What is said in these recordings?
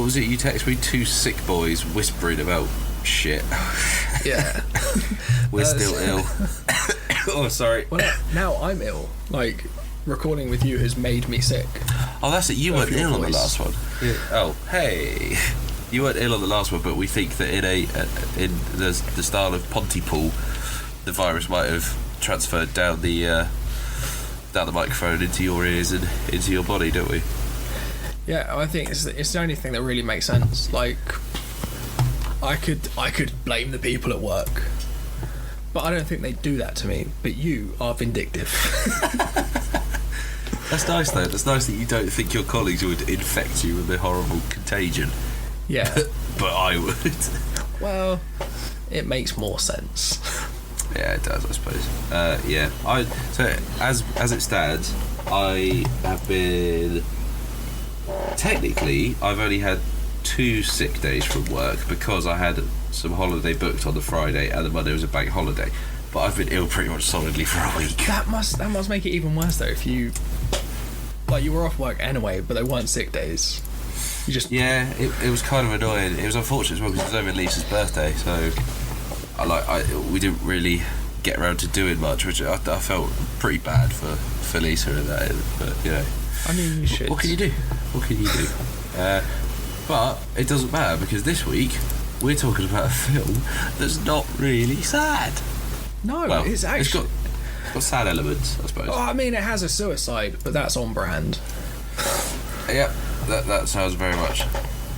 What was it? You texted me 2 sick boys whispering about shit. Yeah. We're still ill. Oh, sorry. Well, now I'm ill. Like, recording with you has made me sick. Oh, that's it. You weren't ill on the last one. Yeah. Oh, hey. You weren't ill on the last one, but we think that in the style of Pontypool, the virus might have transferred down the microphone into your ears and into your body, don't we? Yeah, I think it's the only thing that really makes sense. Like, I could blame the people at work, but I don't think they do that to me. But you are vindictive. That's nice, though. That's nice that you don't think your colleagues would infect you with a horrible contagion. Yeah. But I would. Well, it makes more sense. Yeah, it does, I suppose. Yeah. So as it stands, I have been... Technically, I've only had 2 sick days from work because I had some holiday booked on the Friday and the Monday was a bank holiday. But I've been ill pretty much solidly for a week. That must make it even worse, though, if you... Like, you were off work anyway, but they weren't sick days. You just... Yeah, it was kind of annoying. It was unfortunate as well because it was over Lisa's birthday, so we didn't really get around to doing much, which I felt pretty bad for Lisa and that. But you know, I mean, you should. What can you do? What can you do? But it doesn't matter because this week we're talking about a film that's not really sad. No, well, it's actually it's got sad elements, I suppose. Oh, I mean, it has a suicide, but that's on brand. Yep, that sounds very much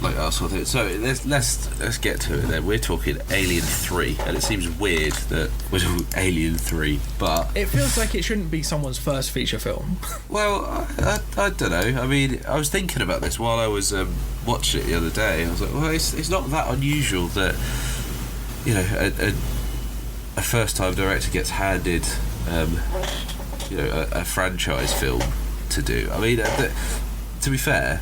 like our sort of thing. So let's get to it then. We're talking Alien 3, and it seems weird that we're talking Alien 3, but it feels like it shouldn't be someone's first feature film. Well, I don't know. I mean, I was thinking about this while I was watching it the other day. I was like, well, it's not that unusual that, you know, a first-time director gets handed, you know, a franchise film to do. I mean, to be fair,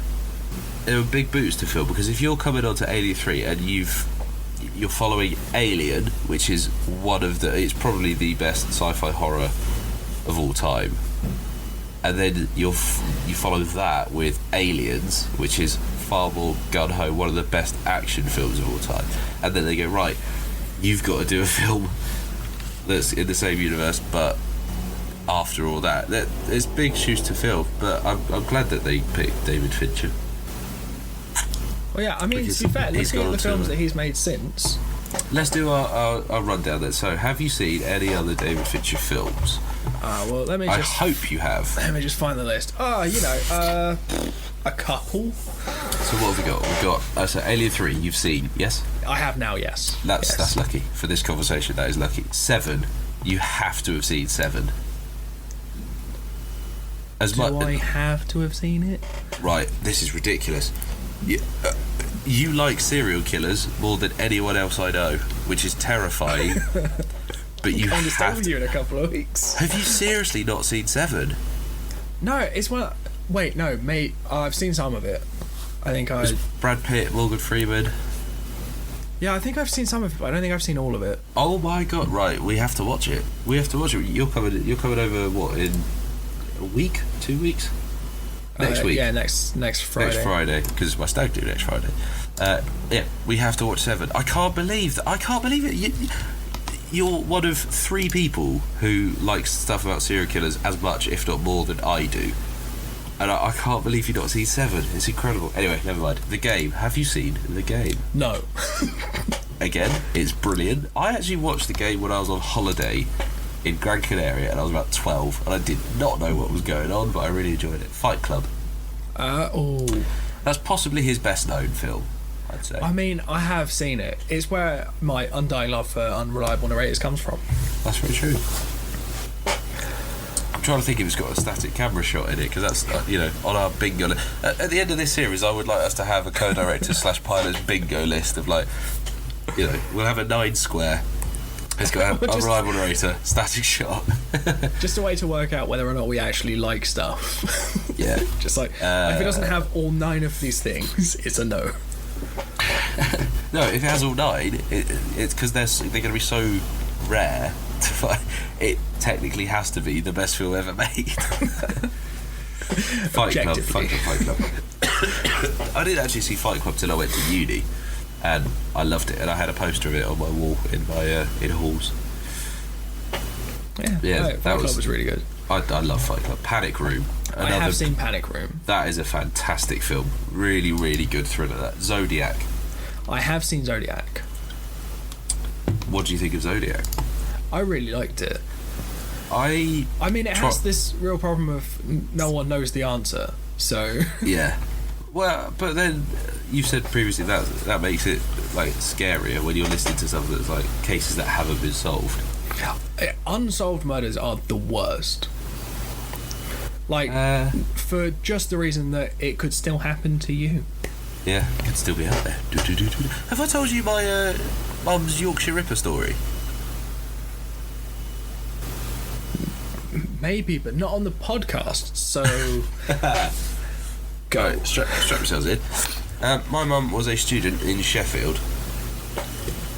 there were big boots to fill because if you're coming on to Alien 3 and you're following Alien, which is it's probably the best sci-fi horror of all time, and then you follow that with Aliens, which is far more gun-ho, one of the best action films of all time, and then they go, right, you've got to do a film that's in the same universe, but after all that, there's big shoes to fill. But I'm glad that they picked David Fincher. Well, yeah, I mean, to be fair, looking at the films that he's made since... Let's do our rundown then. So, have you seen any other David Fincher films? Well, let me I just... hope you have. Let me just find the list. You know, a couple. So what have we got? We've got... so, Alien 3, you've seen, yes? I have now, yes. That's lucky. For this conversation, that is lucky. 7, you have to have seen 7. Do I have to have seen it? Right, this is ridiculous. You like serial killers more than anyone else I know, which is terrifying. But you have to. With you in a couple of weeks. Have you seriously not seen 7? No, it's one. Wait, no, mate. I've seen some of it. I think Brad Pitt, Morgan Freeman. Yeah, I think I've seen some of it, but I don't think I've seen all of it. Oh my god! Right, we have to watch it. You're coming over what, in a week, 2 weeks? Next week. Yeah, next Friday. Next Friday, because it's my stag do next Friday. Yeah, we have to watch 7. I can't believe it. You're one of 3 people who likes stuff about serial killers as much, if not more, than I do. And I can't believe you've not seen 7. It's incredible. Anyway, never mind. The Game. Have you seen The Game? No. Again, it's brilliant. I actually watched The Game when I was on holiday in Gran Canaria, and I was about 12, and I did not know what was going on, but I really enjoyed it. Fight Club. That's possibly his best known film, I'd say. I mean, I have seen it. It's where my undying love for unreliable narrators comes from. That's very true. I'm trying to think if it's got a static camera shot in it, because that's, you know, on our bingo list. At the end of this series, I would like us to have a co-director / pilot's bingo list of, like, you know, we'll have a 9 square. It's got a unreliable narrator, static shot. Just a way to work out whether or not we actually like stuff. Yeah. Just like, if it doesn't have all 9 of these things, it's a no. No, if it has all 9, it's because they're going to be so rare. It technically has to be the best film ever made. Fight Club. Objectively. Fight Club. I didn't actually see Fight Club till I went to uni, and I loved it. And I had a poster of it on my wall in my in halls. Yeah, no, Fight Club was really good. I love Fight Club. Panic Room. I have seen Panic Room. That is a fantastic film. Really, really good thriller. That Zodiac. I have seen Zodiac. What do you think of Zodiac? I really liked it. I mean, it has this real problem of no one knows the answer. So yeah. Well, but then you said previously that makes it like scarier when you're listening to something that's like cases that haven't been solved. Unsolved murders are the worst. Like, for just the reason that it could still happen to you. Yeah, it could still be out there. Have I told you my mum's Yorkshire Ripper story? Maybe, but not on the podcast, so... Go. Right, strap yourselves in. My mum was a student in Sheffield.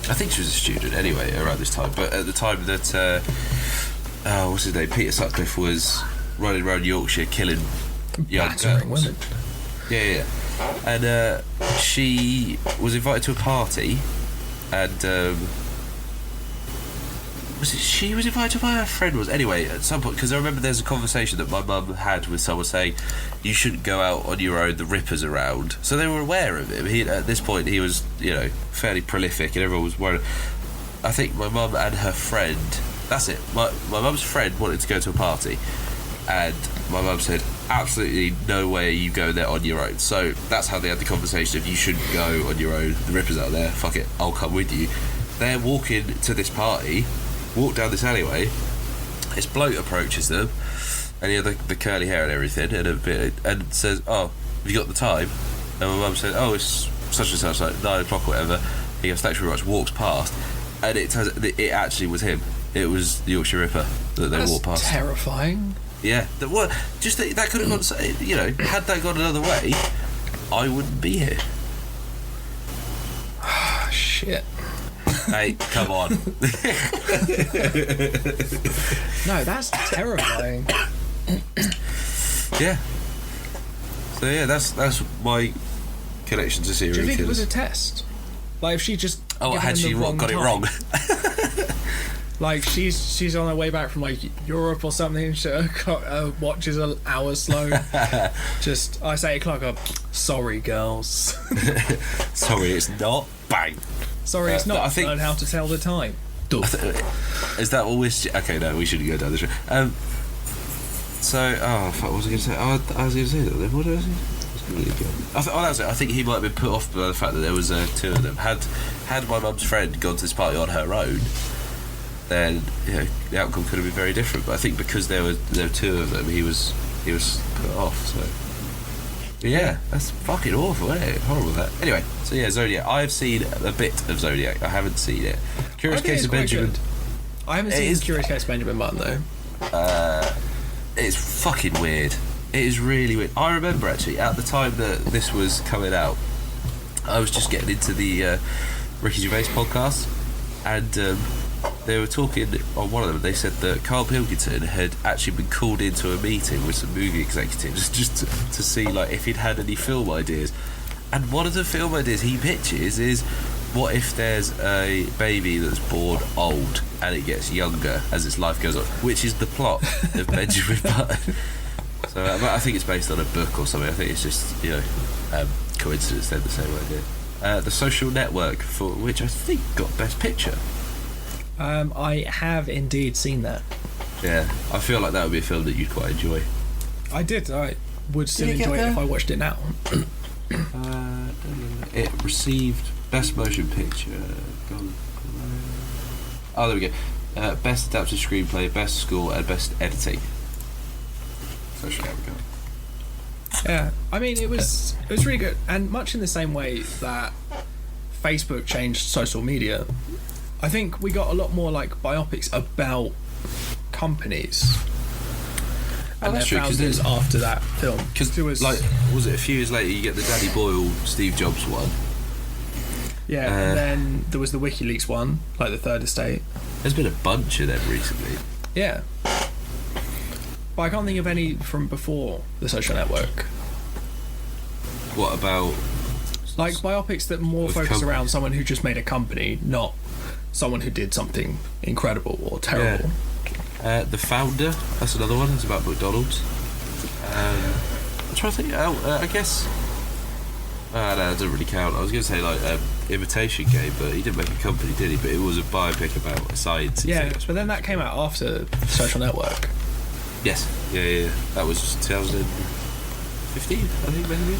I think she was a student anyway around this time, but at the time that what's his name, Peter Sutcliffe was running around Yorkshire killing young girls. Women. Yeah. And she was invited to a party, and she was invited to by her friend was anyway at some point, because I remember there's a conversation that my mum had with someone saying you shouldn't go out on your own, the Ripper's around, so they were aware of him. At this point he was fairly prolific and everyone was worried. I think my mum and her friend, that's it, my mum's friend wanted to go to a party, and my mum said absolutely no way you go there on your own. So that's how they had the conversation of you shouldn't go on your own, the Ripper's out there, fuck it, I'll come with you. They're walking to this party, walk down this alleyway, this bloke approaches them, and he had the curly hair and everything, and says, oh, have you got the time? And my mum said, oh, it's such and such, like 9 o'clock or whatever. He goes, thanks very much, walks past, and it actually was him. It was the Yorkshire Ripper that they walked past. Terrifying. Yeah, that could have gone, had that gone another way, I wouldn't be here. Shit. Hey, come on. No, that's terrifying. Yeah. So yeah, that's my connection to serial killers. Do you think it was a killers. test? Like if she just had she got it wrong? Like she's on her way back from like Europe or something. Her watch is an hour slow. Just I say 8 o'clock up. Sorry, girls. Sorry, it's not. Bang. Sorry, it's not. I think learn how to tell the time. Is that always okay? No, we shouldn't go down this road. What was I going to say? I was going to say that. What did I say? That was it. I think he might have been put off by the fact that there was 2 of them. Had my mum's friend gone to this party on her own, then the outcome could have been very different. But I think because there were 2 of them, he was put off. So yeah, that's fucking awful, isn't it? Horrible that. Anyway, so yeah, Zodiac. I've seen a bit of Zodiac. I haven't seen it. Curious Case of Benjamin. Good. I haven't seen Curious Case of Benjamin Button though. It's fucking weird. It is really weird. I remember actually at the time that this was coming out, I was just getting into the Ricky Gervais podcast, and they were talking on one of them. They said that Carl Pilkington had actually been called into a meeting with some movie executives just to see like if he'd had any film ideas. And one of the film ideas he pitches is, what if there's a baby that's born old and it gets younger as its life goes on, which is the plot of Benjamin Button. So I think it's based on a book or something. I think it's just coincidence they're the same idea. The Social Network, for which I think got Best Picture. I have indeed seen that. Yeah, I feel like that would be a film that you'd quite enjoy. I did. I would still enjoy it if I watched it now. It received Best Motion Picture. Oh, there we go. Best Adapted Screenplay, Best Score, and Best Editing. Social Network. Yeah, I mean it was really good, and much in the same way that Facebook changed social media, I think we got a lot more like biopics about companies and their founders after that film. Because was it a few years later you get the Danny Boyle, Steve Jobs one? Yeah, and then there was the WikiLeaks one, like the Third Estate. There's been a bunch of them recently. Yeah. But I can't think of any from before The Social Network. What about Like biopics that more With focus com- around someone who just made a company, not someone who did something incredible or terrible. The Founder? That's another one. It's about McDonald's. I'm trying to think. I guess. No, that doesn't really count. I was going to say like Imitation Game, but he didn't make a company, did he? But it was a biopic about a science. Yeah, but then that came out after The Social Network. Yes. Yeah. That was 2015, I think, maybe.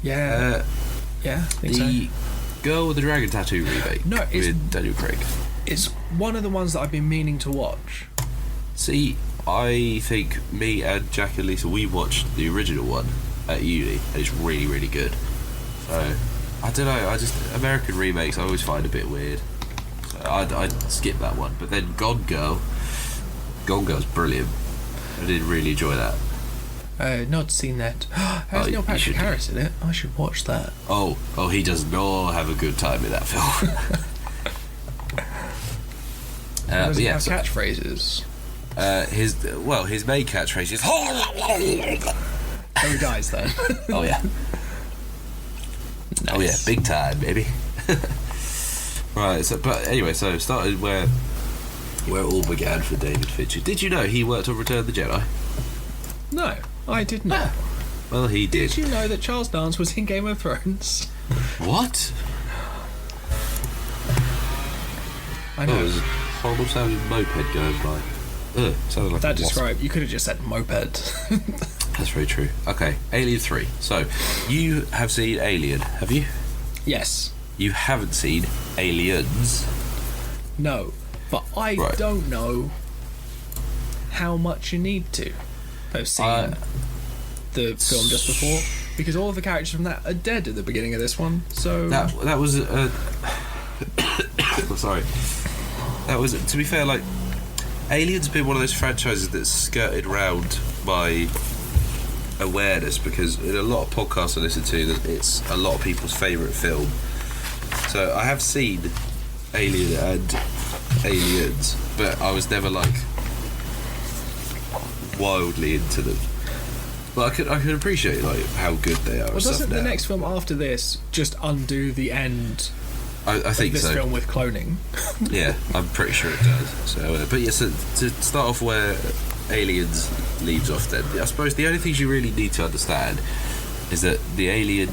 Yeah. Yeah, I think The so. Girl with the Dragon Tattoo remake. No, it's- with Daniel Craig. It's one of the ones that I've been meaning to watch. See, I think me and Jack and Lisa, we watched the original one at uni, and it's really, really good. So, I don't know, American remakes I always find a bit weird. So I'd skip that one. But then Gone Girl's brilliant. I did really enjoy that. Not seen that. Has Neil you Patrick should. Harris in it? I should watch that. Oh, he does not have a good time in that film. Does but he yeah, have so, catchphrases? his main catchphrase is So he dies then. oh yeah. Nice. Oh yeah, big time, baby. Right, so but anyway, so it started where it all began for David Fincher. Did you know he worked on Return of the Jedi? No, I did not. Well, he did. Did you know that Charles Dance was in Game of Thrones? What? I Oh, know. there's a horrible sounding moped going by. Ugh, sounded like That a wasp. described. You could have just said moped. That's very true. Okay, Alien 3. So, you have seen Alien, have you? Yes. You haven't seen Aliens. No. But I Right. don't know how much you need to have seen the film just before, because all of the characters from that are dead at the beginning of this one. So That was oh, sorry. That was, to be fair, like Alien's been one of those franchises that's skirted round my awareness, because in a lot of podcasts I listen to, that it's a lot of people's favourite film. So I have seen Alien and Aliens, but I was never like wildly into them. But I can appreciate like how good they are. well, and stuff doesn't the now. next film after this just undo the end I of think this so. film with cloning? Yeah, I'm pretty sure it does. So, but yeah, so to start off where Aliens leaves off, then I suppose the only things you really need to understand is that the alien,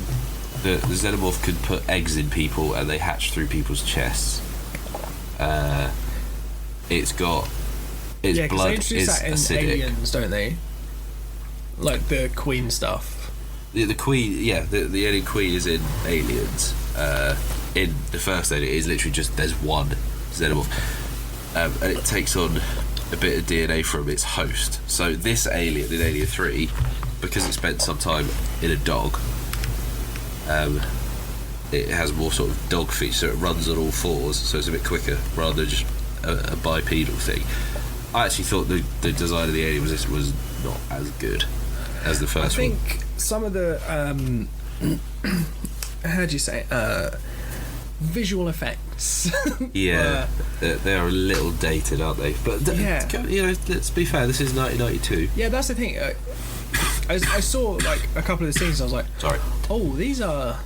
the xenomorph, could put eggs in people and they hatch through people's chests. Its Yeah, because blood they introduce is that in acidic. Aliens, don't they? Like the Queen stuff. The queen, yeah, the alien queen is in Aliens. In the first Alien, it is literally just there's one xenomorph, and it takes on a bit of DNA from its host. So this alien in Alien 3, because it spent some time in a dog, it has more sort of dog feet, so it runs on all fours, so it's a bit quicker rather than just a bipedal thing. I actually thought the design of the alien was not as good as the I first one. think some of the how do you say visual effects. Yeah, they are a little dated, aren't they? But Yeah. you know, let's be fair. This is 1992. Yeah, that's the thing. I saw like a couple of the scenes. I was like, Sorry. oh, these are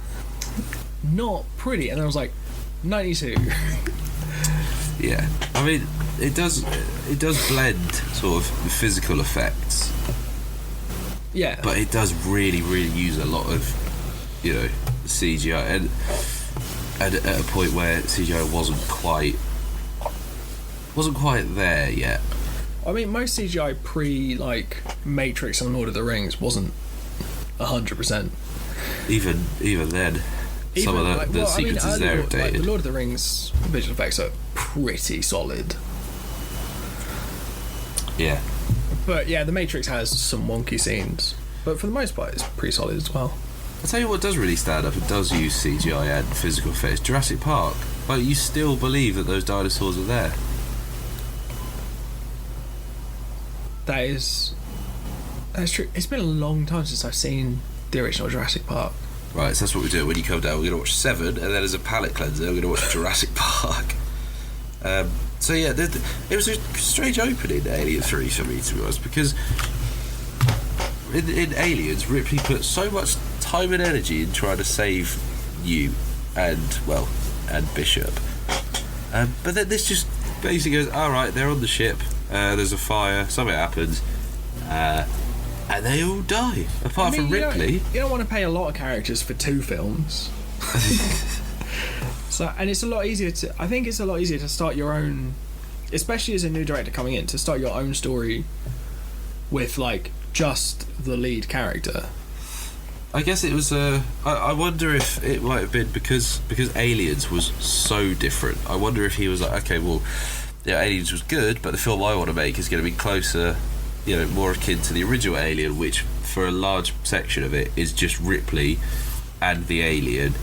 not pretty, and I was like, 92. Yeah, I mean, it does blend sort of the physical effects, Yeah, but it does really use a lot of, you know, CGI, and at a point where CGI wasn't quite there yet. I mean, most CGI pre like Matrix and Lord of the Rings wasn't 100%. Even then, some of the sequences there are like, dated. the Lord of the Rings visual effects are pretty solid. Yeah. But yeah, the Matrix has some wonky scenes, but for the most part, it's pretty solid as well. I'll tell you what does really stand up, it does use CGI and physical effects. Jurassic Park. Like, you still believe that those dinosaurs are there. That's true. It's been a long time since I've seen the original Jurassic Park. Right, so that's what we're doing. When you come down, we're going to watch 7, and then as a palate cleanser, we're going to watch Jurassic Park. So yeah, it was a strange opening to Alien 3 for me, to be honest, because in Aliens, Ripley put so much time and energy in trying to save you and Bishop. But then this just basically goes, alright, they're on the ship, there's a fire, something happens, and they all die, apart from Ripley. You don't want to pay a lot of characters for 2 films. So, and it's a lot easier to start your own, especially as a new director coming in, to start your own story with like just the lead character. I guess it was. I wonder if it might have been because Aliens was so different. I wonder if he was like, okay, well, yeah, Aliens was good, but the film I want to make is going to be closer, more akin to the original Alien, which for a large section of it is just Ripley and the alien,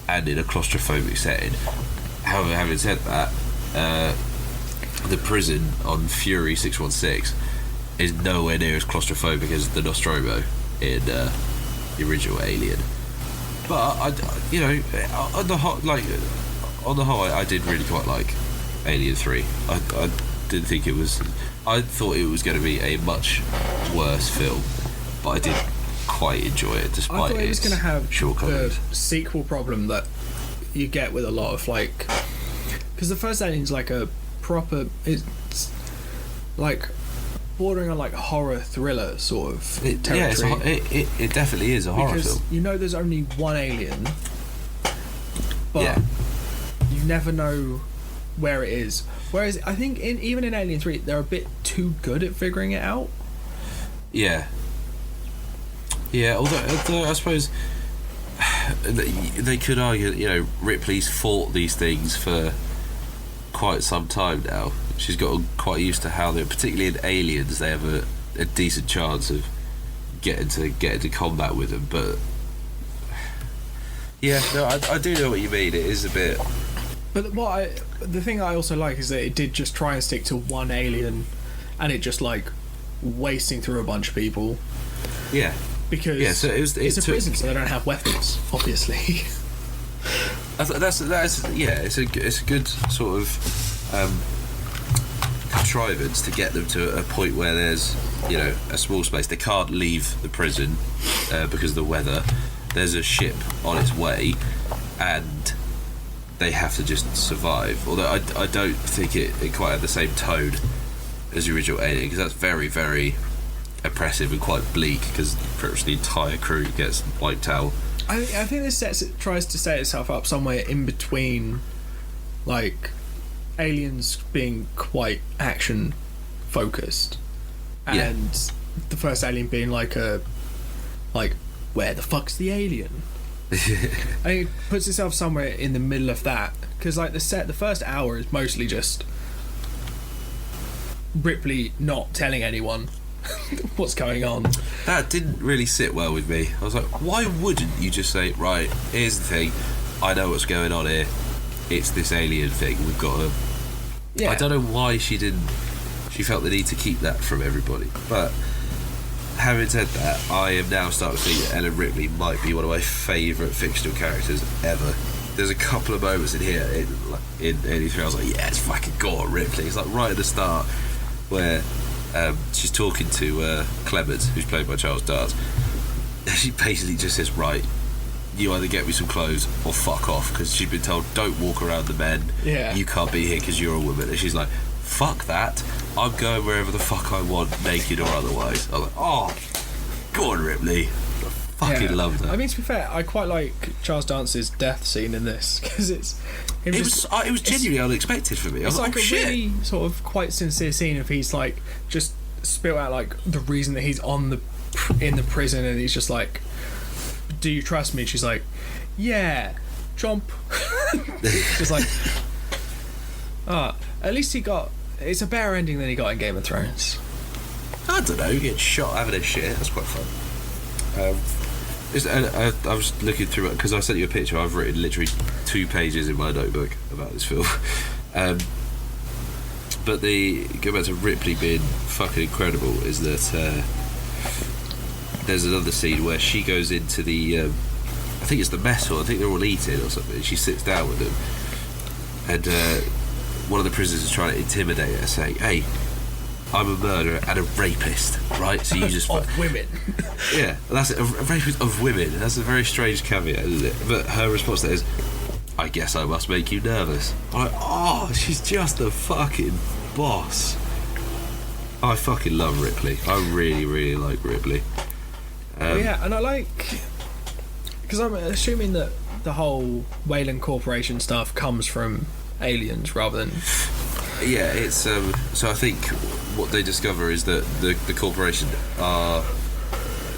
and in a claustrophobic setting. However, having said that, the prison on Fury 616 is nowhere near as claustrophobic as the Nostromo in the original Alien. But on the whole, I did really quite like Alien 3. I didn't think it was. I thought it was going to be a much worse film, but I did quite enjoy it despite I thought it was going to have shortcomings. The sequel problem that you get with a lot of like, because the first Alien's like a proper, it's like bordering on like horror thriller sort of territory. Yeah, it definitely is a horror because film. There's only one alien, but you never know where it is. Whereas I think even in Alien 3, they're a bit too good at figuring it out. Yeah. Yeah, although I suppose they could argue, Ripley's fought these things for quite some time now. She's got quite used to how they, particularly in Aliens, they have a decent chance of getting to combat with them. But yeah, no, I do know what you mean. It is a bit. But the thing I also like is that it did just try and stick to one alien, and it just like wasting through a bunch of people. Yeah. Because so it's a prison, so they don't have weapons, obviously. That's it's a good sort of contrivance to get them to a point where there's a small space. They can't leave the prison because of the weather. There's a ship on its way, and they have to just survive. Although I don't think it quite had the same tone as the original Alien, because that's very, very oppressive and quite bleak, because pretty much the entire crew gets wiped out. I think this tries to set itself up somewhere in between, like Aliens being quite action focused, and the first Alien being like where the fuck's the alien? I think it puts itself somewhere in the middle of that, because like the first hour is mostly just Ripley not telling anyone what's going on. That didn't really sit well with me. I was like, why wouldn't you just say, right, here's the thing, I know what's going on here, it's this alien thing, we've got to... Yeah. I don't know why she felt the need to keep that from everybody. But having said that, I am now starting to think that Ellen Ripley might be one of my favourite fictional characters ever. There's a couple of moments in here in Alien 3 I was like, yeah, it's fucking go on, Ripley. It's like right at the start where she's talking to Clemens, who's played by Charles Dance. She basically just says, right, you either get me some clothes or fuck off, because she'd been told don't walk around the men, you can't be here because you're a woman. And she's like, fuck that, I'm going wherever the fuck I want, naked or otherwise. I'm like, oh, go on, Ripley. I fucking love that. I mean, to be fair, I quite like Charles Dance's death scene in this, because it was genuinely unexpected for me. I was like, a really sort of quite sincere scene of he's like just spilt out like the reason that he's in the prison, and he's just like, do you trust me? And she's like, yeah, chomp. Just like, at least it's a better ending than he got in Game of Thrones. I don't know, getting shot having a shit, that's quite fun. I was looking through it because I sent you a picture. I've written literally 2 pages in my notebook about this film. But go back to Ripley being fucking incredible, is that there's another scene where she goes into the I think it's the mess hall, I think they're all eating or something, and she sits down with them, and one of the prisoners is trying to intimidate her, saying, "Hey, I'm a murderer and a rapist, right? So you just of women." Yeah, that's it. A rapist of women. That's a very strange caveat, isn't it? But her response to that is, "I guess I must make you nervous." I'm like, oh, she's just a fucking boss. I fucking love Ripley. I really, really like Ripley. Yeah, and I like, because I'm assuming that the whole Wayland Corporation stuff comes from aliens rather than. Yeah, it's so I think what they discover is that the corporation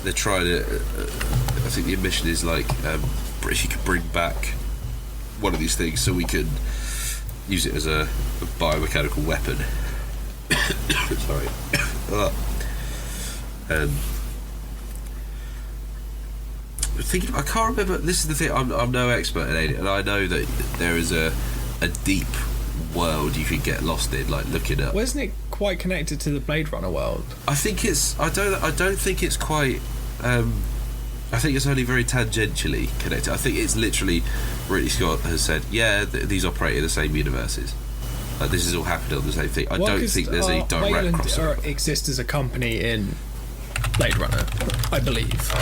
they're trying to. I think the mission is like if you could bring back one of these things, so we can use it as a biomechanical weapon. Sorry. I can't remember. This is the thing. I'm no expert in alien, and I know that there is a deep world you could get lost in, like looking up. Wasn't it quite connected to the Blade Runner world? I think it's. I don't think it's quite. I think it's only very tangentially connected. I think it's literally. Ridley Scott has said, yeah, these operate in the same universes. This is all happening on the same thing. I don't think there's a direct Wayland crossover. Exists as a company in Blade Runner, I believe.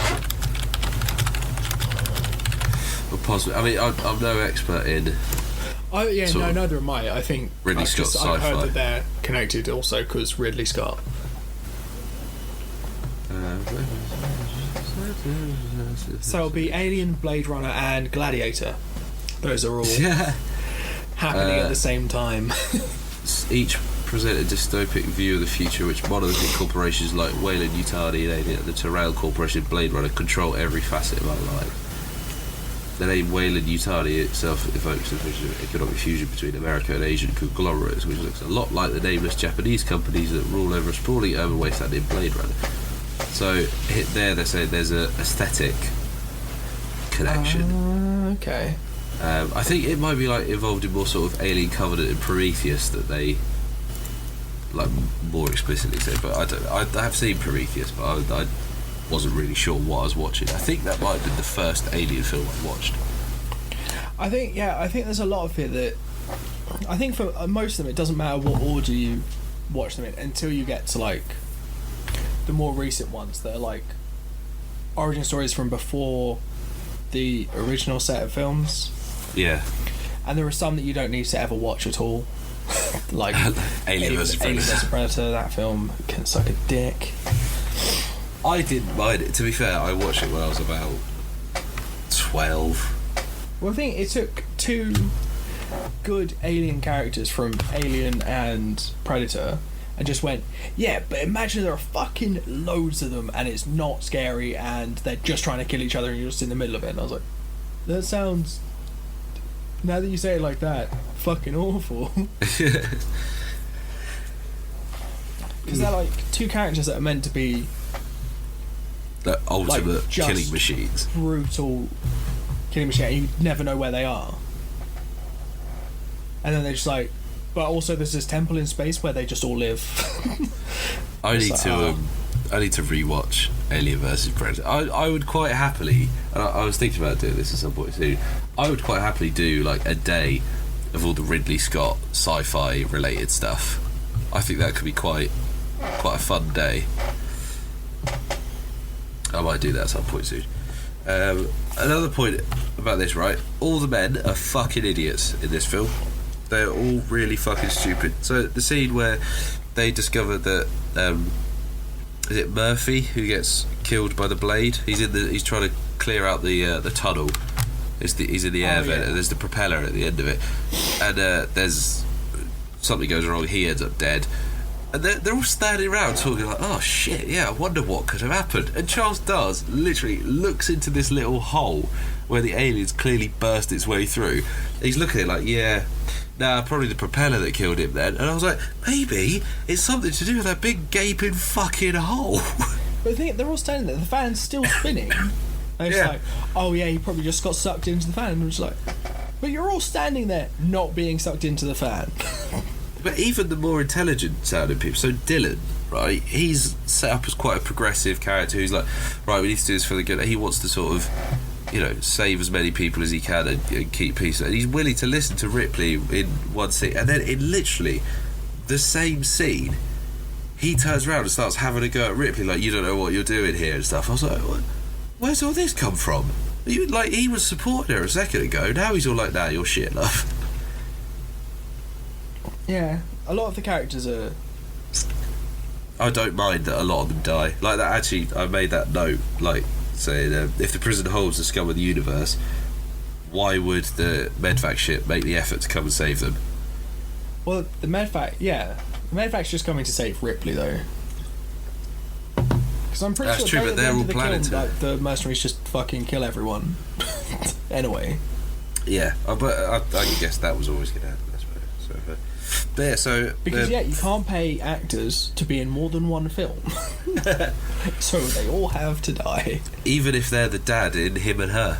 Or possibly. I mean, I'm no expert in. Neither am I. I think Ridley Scott's I've heard sci-fi. that they're connected also because Ridley Scott. So it'll be Alien, Blade Runner, and Gladiator. Those are all happening at the same time. Each present a dystopic view of the future, which monolithic corporations like Wayland Yutani and Alien and the Tyrell Corporation Blade Runner control every facet of our life. The name Wayland Yutani itself evokes a vision of economic fusion between America and Asian conglomerates, which looks a lot like the nameless Japanese companies that rule over a sprawling urban wasteland in Blade Runner. So they're saying there's a aesthetic connection. Okay. I think it might be like involved in more sort of Alien Covenant and Prometheus that they like more explicitly say. But I have seen Prometheus, but I wasn't really sure what I was watching. I think that might have been the first Alien film I watched. I think there's a lot of it that I think for most of them it doesn't matter what order you watch them in until you get to like the more recent ones that are like origin stories from before the original set of films. Yeah. And there are some that you don't need to ever watch at all. Like Alien vs Predator. Predator, that film can suck a dick. I didn't mind it. To be fair, I watched it when I was about 12. Well, I think it took two good alien characters from Alien and Predator and just went, yeah, but imagine there are fucking loads of them and it's not scary and they're just trying to kill each other and you're just in the middle of it. And I was like, that sounds, now that you say it like that, fucking awful. Because they're like two characters that are meant to be the ultimate like killing machines. Brutal killing machine, and you never know where they are. And then they're just like, but also there's this temple in space where they just all live. I need to rewatch Alien vs Predator. I would quite happily, and I was thinking about doing this at some point soon. I would quite happily do like a day of all the Ridley Scott sci-fi related stuff. I think that could be quite a fun day. I might do that at some point soon. Another point about this, right? All the men are fucking idiots in this film. They're all really fucking stupid. So the scene where they discover that is it Murphy who gets killed by the blade? He's trying to clear out the tunnel. He's in the air vent, and there's the propeller at the end of it. And there's something goes wrong. He ends up dead. And they're all standing around talking like, oh shit, yeah, I wonder what could have happened. And Charles Dawes literally looks into this little hole where the alien's clearly burst its way through. He's looking at it like, yeah, nah, probably the propeller that killed him then. And I was like, maybe it's something to do with that big gaping fucking hole. But the thing, they're all standing there, the fan's still spinning. And it's like, oh yeah, he probably just got sucked into the fan. And I'm just like, but you're all standing there not being sucked into the fan. But even the more intelligent sounding people, so Dylan, right, he's set up as quite a progressive character who's like, right, we need to do this for the good. He wants to sort of save as many people as he can and keep peace. And he's willing to listen to Ripley in one scene, and then in literally the same scene, he turns around and starts having a go at Ripley, like, you don't know what you're doing here and stuff. I was like, where's all this come from? He was supporting her a second ago, now he's all like, nah, you're shit, love. Yeah, a lot of the characters are... I don't mind that a lot of them die. Like that, actually, I made that note, like, saying, if the prison holds the scum of the universe, why would the medvac ship make the effort to come and save them? Well, the medvac's just coming to save Ripley, though. Because I'm pretty That's sure true, but they're all planning to. Like, the mercenaries just fucking kill everyone. Anyway. Yeah, but I guess that was always going to happen, I suppose. But yeah, so... Because, you can't pay actors to be in more than one film. So they all have to die. Even if they're the dad in Him and Her.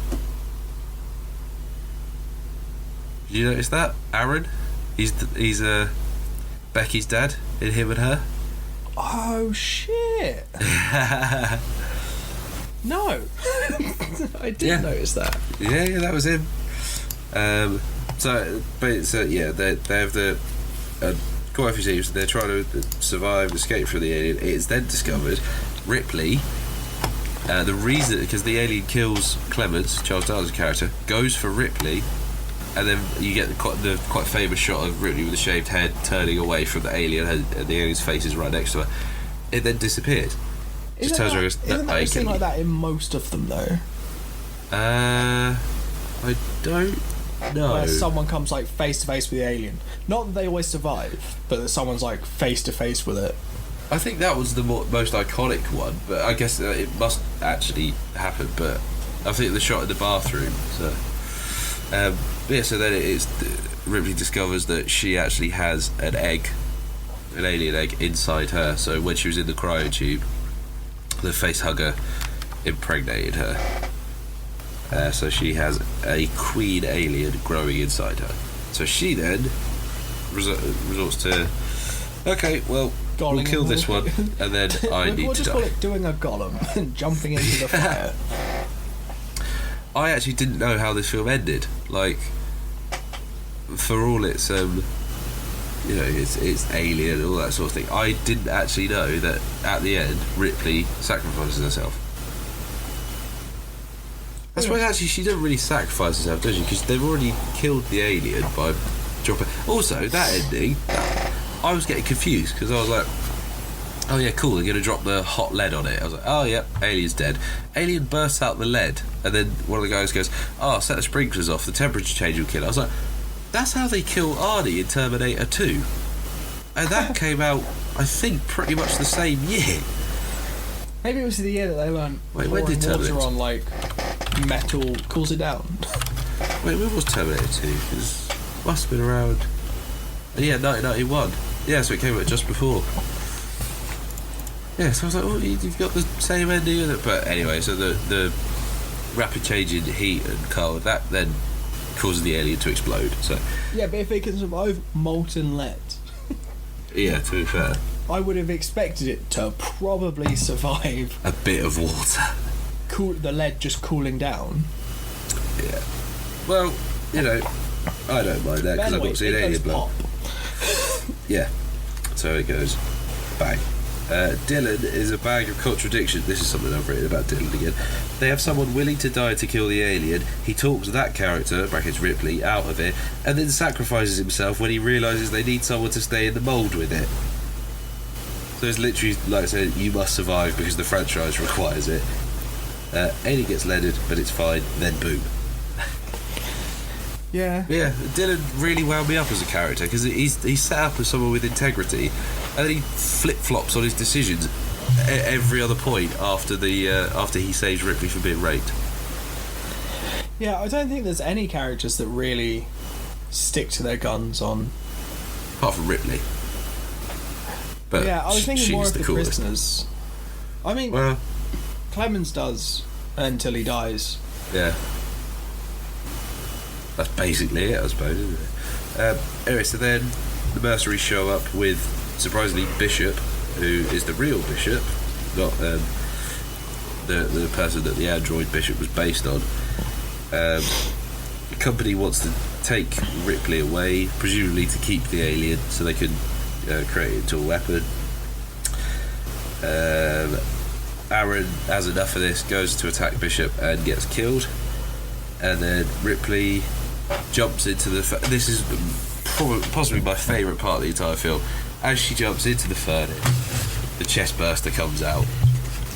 Did you notice that? Aaron? He's Becky's dad in Him and Her. Oh, shit. No. I did notice that. Yeah, that was him. They have the quite a few teams. They're trying to survive, escape from the alien. It is then discovered Ripley. The reason, because the alien kills Clemens, Charles Darwin's character, goes for Ripley, and then you get the quite famous shot of Ripley with a shaved head turning away from the alien, and the alien's face is right next to her. It then disappears. Just turns around and goes, isn't that something like that in most of them, though? I don't know. Where someone comes like face to face with the alien. Not that they always survive, but that someone's like face to face with it. I think that was the most iconic one, but I guess it must actually happen. But I think the shot in the bathroom. So, so then it's Ripley discovers that she actually has an alien egg inside her. So when she was in the cryotube, the face hugger impregnated her. So she has a queen alien growing inside her. So she then resorts to, okay, well, we'll kill this one, and then I need to die. We'll just call it doing a golem and jumping into the fire. I actually didn't know how this film ended. Like, for all its, it's alien and all that sort of thing, I didn't actually know that at the end Ripley sacrifices herself. I suppose actually she doesn't really sacrifice herself, does she? Because they've already killed the alien by dropping. Also, that ending, I was getting confused because I was like, oh yeah, cool, they're going to drop the hot lead on it. I was like, oh yeah, alien's dead. Alien bursts out the lead, and then one of the guys goes, oh, set the sprinklers off, the temperature change will kill it. I was like, that's how they kill Arnie in Terminator 2. And that came out, I think, pretty much the same year. Maybe it was the year that they learned when did water on like metal cools it down. Wait, when was Terminator 2? Because it must have been around 1991. Yeah, so it came out just before. Yeah, so I was like, oh, you've got the same ending with it. But anyway, so the rapid change in heat and cold, that then causes the alien to explode. So yeah, but if it can survive molten lead, yeah, to be fair, I would have expected it to probably survive a bit of water. The lead just cooling down. Yeah. Well, I don't mind that because I've not seen alien blood. Yeah. So it goes bang. Dylan is a bag of contradictions. This is something I've written about Dylan again. They have someone willing to die to kill the alien. He talks that character, brackets Ripley, out of it, and then sacrifices himself when he realises they need someone to stay in the mould with it. So it's literally like I said, you must survive because the franchise requires it. Alien gets leaded, but it's fine. Then boom. Yeah. Yeah, Dylan really wound me up as a character because he's set up as someone with integrity, and then he flip-flops on his decisions at every other point after he saves Ripley from being raped. Yeah, I don't think there's any characters that really stick to their guns on. Apart from Ripley. But yeah, I was thinking more of the prisoners. I mean, well, Clemens does until he dies. Yeah. That's basically it, I suppose, isn't it? Anyway, so then the mercenaries show up with, surprisingly, Bishop, who is the real Bishop, not the person that the android Bishop was based on. The company wants to take Ripley away, presumably to keep the alien so they can create it into a weapon. Aaron has enough of this, goes to attack Bishop and gets killed, and then Ripley jumps into the this is possibly my favourite part of the entire film. As she jumps into the furnace, the chest burster comes out,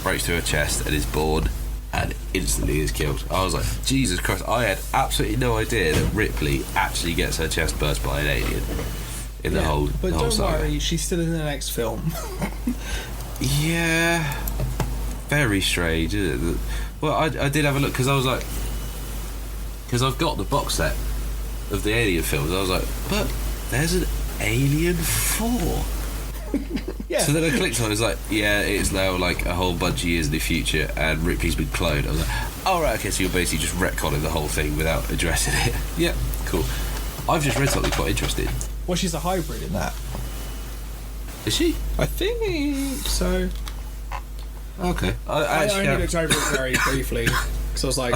breaks through her chest and is born, and instantly is killed. I was like, Jesus Christ, I had absolutely no idea that Ripley actually gets her chest burst by an alien in the whole But the whole don't saga. worry, she's still in the next film. Yeah, very strange, isn't it? Well, I did have a look because I was like, because I've got the box set of the Alien films. I was like, but there's an Alien 4. Yeah. So then I clicked on it. I was like, yeah, it's now like a whole bunch of years in the future, and Ripley's been cloned. I was like, oh right, okay, so you're basically just retconning the whole thing without addressing it. Yeah, cool. I've just read something quite interesting. Well, she's a hybrid in that. Is she? I think so. Okay. I only looked over it very briefly because I was like,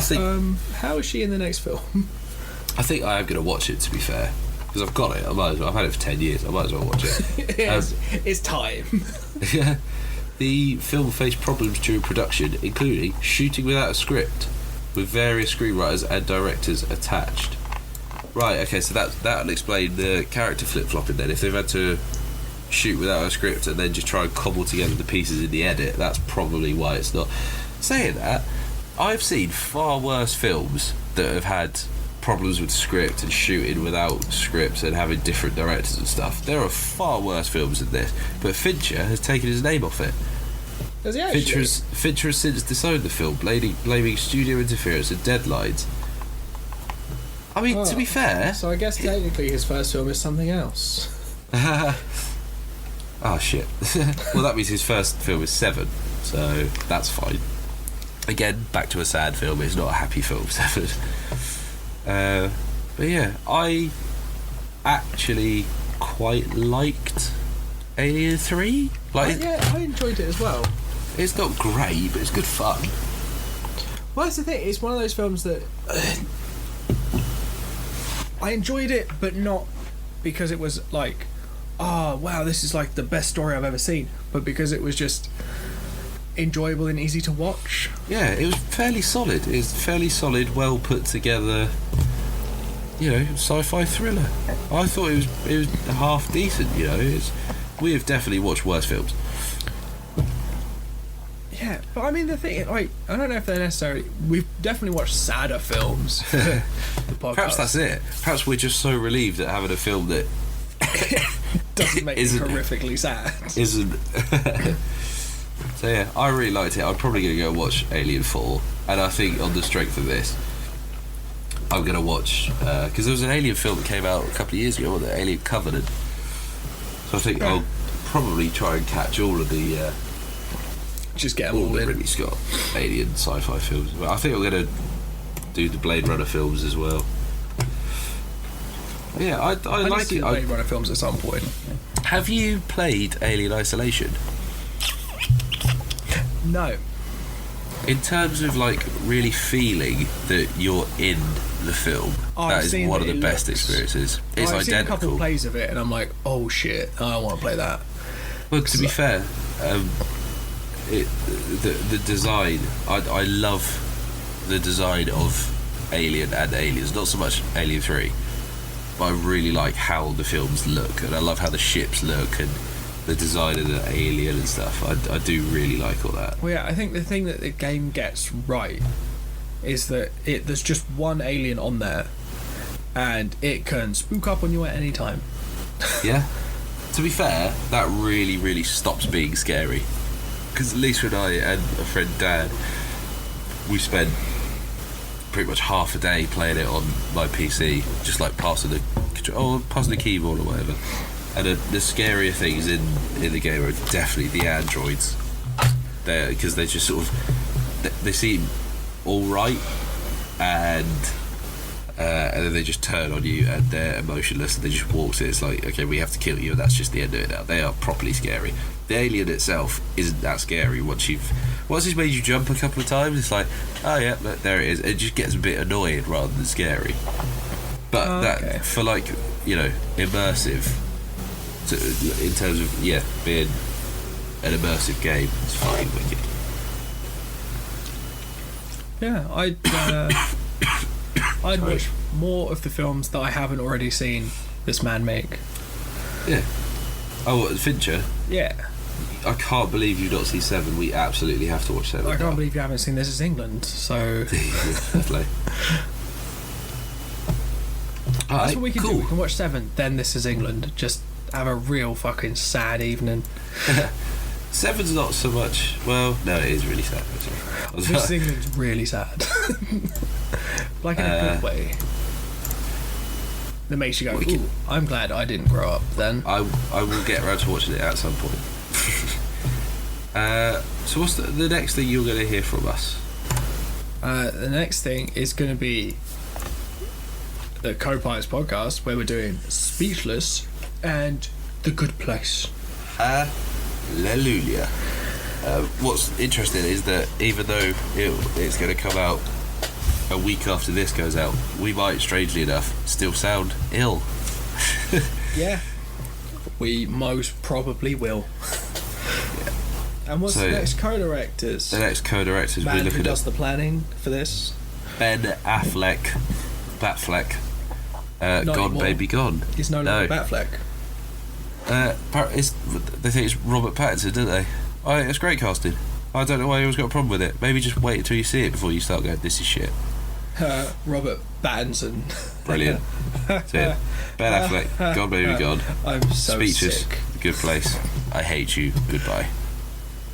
how is she in the next film? I think I am going to watch it, to be fair, because I've got it. I might as well. I've had it for 10 years. I might as well watch it. Yes, it's time. Yeah. The film faced problems during production, including shooting without a script, with various screenwriters and directors attached. Right. Okay. So that'll explain the character flip-flopping. Then, if they've had to shoot without a script and then just try and cobble together the pieces in the edit, that's probably why it's not. Saying that, I've seen far worse films that have had problems with script and shooting without scripts and having different directors and stuff. There are far worse films than this, but Fincher has taken his name off it. Does he actually? Fincher has since disowned the film, blaming studio interference and deadlines. I mean, to be fair... So I guess technically his first film is something else. Oh shit. Well, that means his first film is Seven, so that's fine. Again, back to a sad film. It's not a happy film, Seven. But yeah, I actually quite liked Alien 3. I enjoyed it as well. It's not great, but it's good fun. Well, that's the thing. It's one of those films that I enjoyed it, but not because it was like, oh wow, this is like the best story I've ever seen, but because it was just enjoyable and easy to watch. Yeah, it was fairly solid. It's fairly solid, well put together, sci-fi thriller. I thought it was half decent. We have definitely watched worse films. Yeah, but I mean the thing, like, I don't know if they're necessarily. We've definitely watched sadder films. For the podcast. Perhaps that's it. Perhaps we're just so relieved at having a film that doesn't make it horrifically sad. Isn't. So yeah, I really liked it. I'm probably going to go watch Alien 4, and I think on the strength of this, I'm going to watch because there was an Alien film that came out a couple of years ago, wasn't there? Alien Covenant. So I think I'll probably try and catch all of the. Just get them all in. Ridley Scott Alien sci-fi films. Well, I think I'm going to do the Blade Runner films as well. Yeah, I like it. Blade Runner films at some point. Have you played Alien Isolation? No. In terms of like really feeling that you're in the film, that is one of the best experiences. It's I've identical. seen a couple of plays of it, and I'm like, oh shit, I want to play that. Well, to be fair, the design, I love the design of Alien and Aliens. Not so much Alien 3, but I really like how the films look, and I love how the ships look and the design of the alien and stuff. I do really like all that. Well, yeah, I think the thing that the game gets right is that there's just one alien on there, and it can spook up on you at any time. Yeah. To be fair, that really, really stops being scary. Because Lisa and I and a friend Dan, we spent pretty much half a day playing it on my PC, just like passing the keyboard or whatever. And the scarier things in the game are definitely the androids. Because they just sort of they seem all right, and then they just turn on you and they're emotionless and they just walk. So it's like, okay, we have to kill you, and that's just the end of it now. They are properly scary. the alien itself isn't that scary once it's made you jump a couple of times. It's like, oh yeah, look, there it is. It just gets a bit annoying rather than scary. But that for like, you know, immersive, in terms of being an immersive game, it's fucking wicked. Yeah, I'd watch more of the films that I haven't already seen this man make. Yeah. Oh, what, Fincher? Yeah. I can't believe you've not seen Seven. We absolutely have to watch Seven. I can't believe you haven't seen This Is England, so... Definitely. That's what we can do. We can watch Seven, then This Is England. Just have a real fucking sad evening. Seven's not so much... Well, no, it is really sad. This Is England's really sad. Like in a good way. That makes you go, ooh, I'm glad I didn't grow up then. I will get around to watching it at some point. So what's the next thing you're going to hear from us? The next thing is going to be the Co-Pilots podcast, where we're doing Speechless and The Good Place. Hallelujah. What's interesting is that even though it's going to come out a week after this goes out, we might, strangely enough, still sound ill. Yeah, we most probably will. Yeah. And what's the next co-directors? The next co-directors we're looking at. does the planning for this? Ben Affleck. Batfleck. Gone anymore. Baby Gone. He's no longer Batfleck. They think it's Robert Pattinson, don't they? Oh, it's great casting. I don't know why anyone's got a problem with it. Maybe just wait until you see it before you start going, this is shit. Robert Pattinson. Brilliant. That's it. Ben Affleck, Gone Baby Gone. I'm so Speeches. sick. Good Place. I hate you. Goodbye.